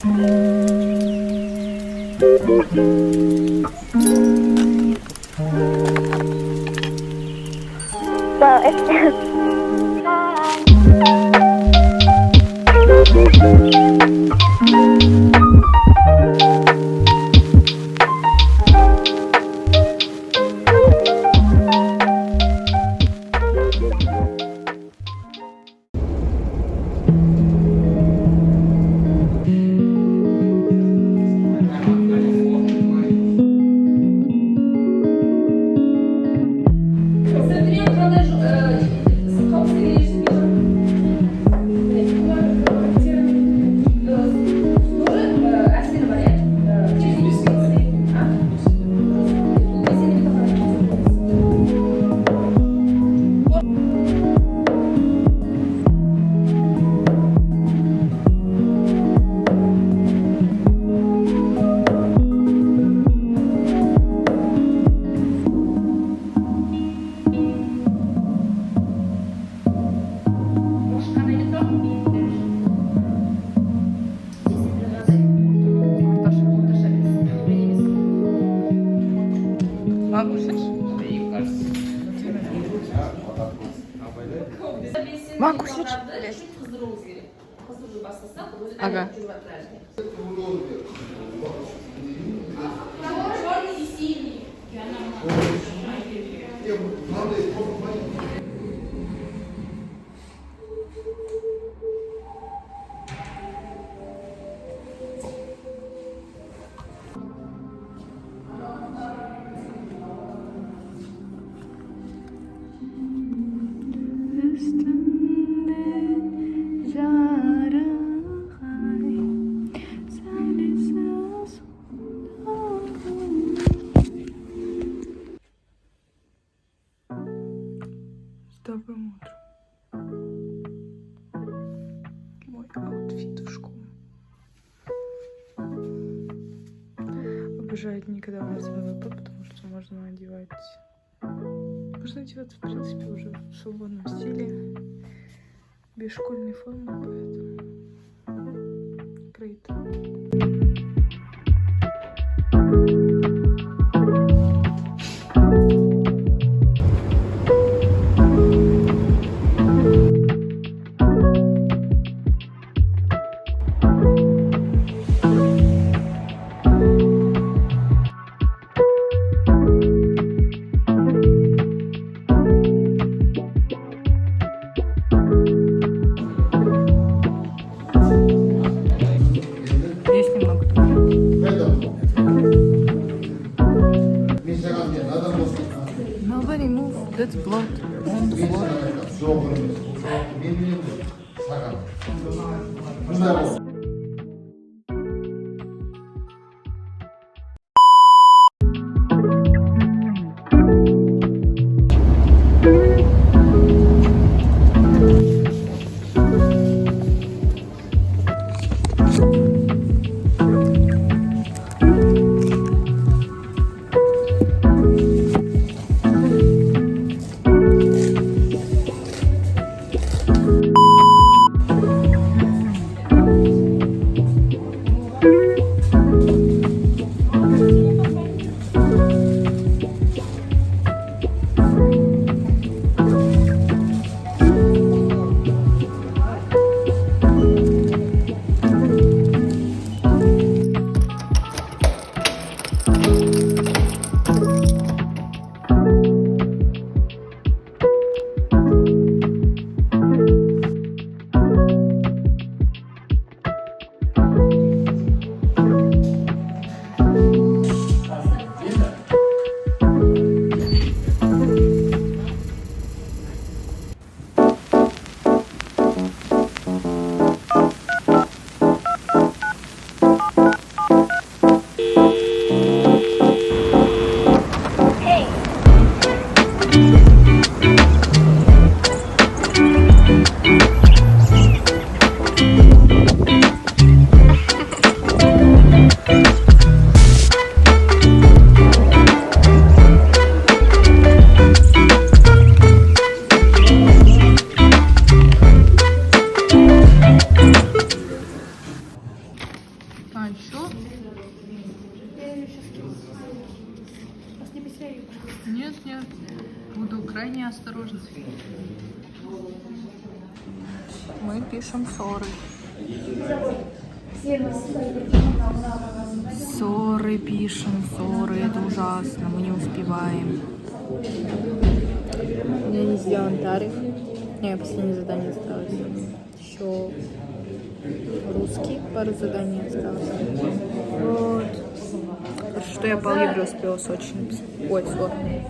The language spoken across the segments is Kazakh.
Well, it's Макусич? Ага. Доброе утро. Мой аутфит в школу. Обожаю дни, когда у нас ВВП, потому что можно одевать... Можно одеваться, в принципе, уже в свободном стиле. Без школьной формы, поэтому... Great. Nobody move, that's blood on the floor. А еще? Нет, нет. Буду крайне осторожна. Мы пишем ссоры. Ссоры пишем, ссоры. Это ужасно. Мы не успеваем. У меня не сделан тариф. Не, последнее задание осталось. Еще русский, пару заданий осталось. Вот. Хорошо, что я по алгебре успела Сочи написать. Ой, сложно.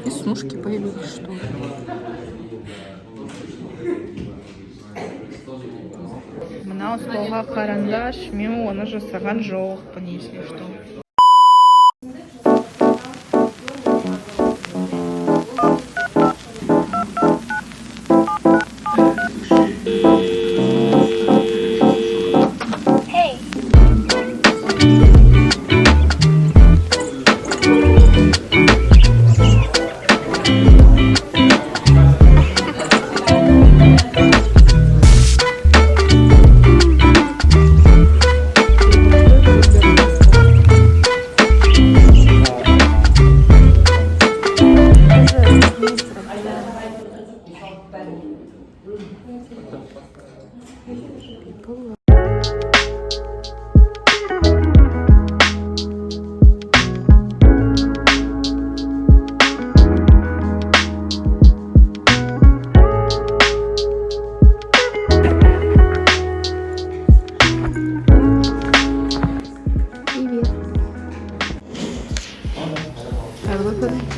Веснушки появились, что ли? Мына столға қараңдар, мен оны жасаған жоқпын, если что.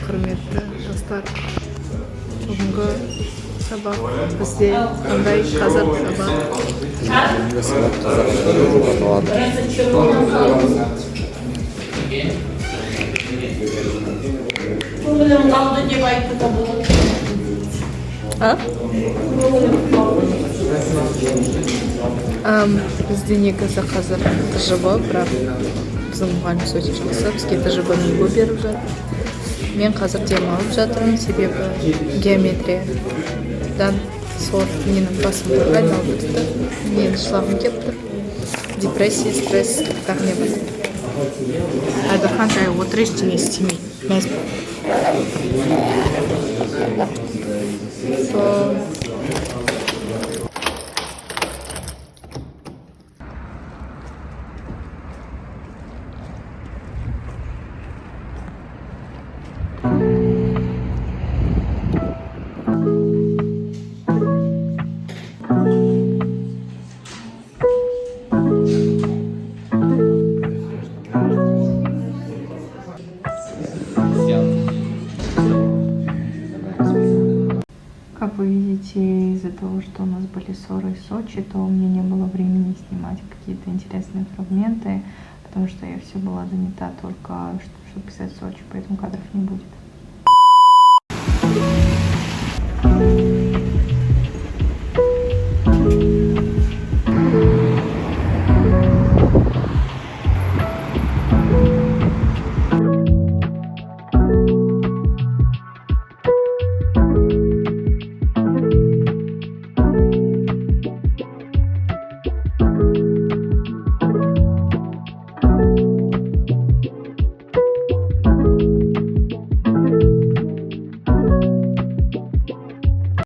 Құрметті достар, бүгінгі сабақ бізде қандай қазақ сабақ? Бүгінгі сабақ қазақ тілі Бізде негізі қазір ТЖБ, бірақ біздің мұғаліміміз өте жақсы, бізге ТЖБ-ны егу беріп жатыр. Мен қазір демалып жатырмын, себебі геометриядан сол менің басымды айналып өтті. Мен жылағым келіп тұр. Депрессия, стресс, так не болады. Айдархан жай отыр, ештеңе істемей. Мәз сол. после ссоры из Сочи, то у меня не было времени снимать какие-то интересные фрагменты, потому что я все была занята только, чтобы писать Сочи, поэтому кадров не будет.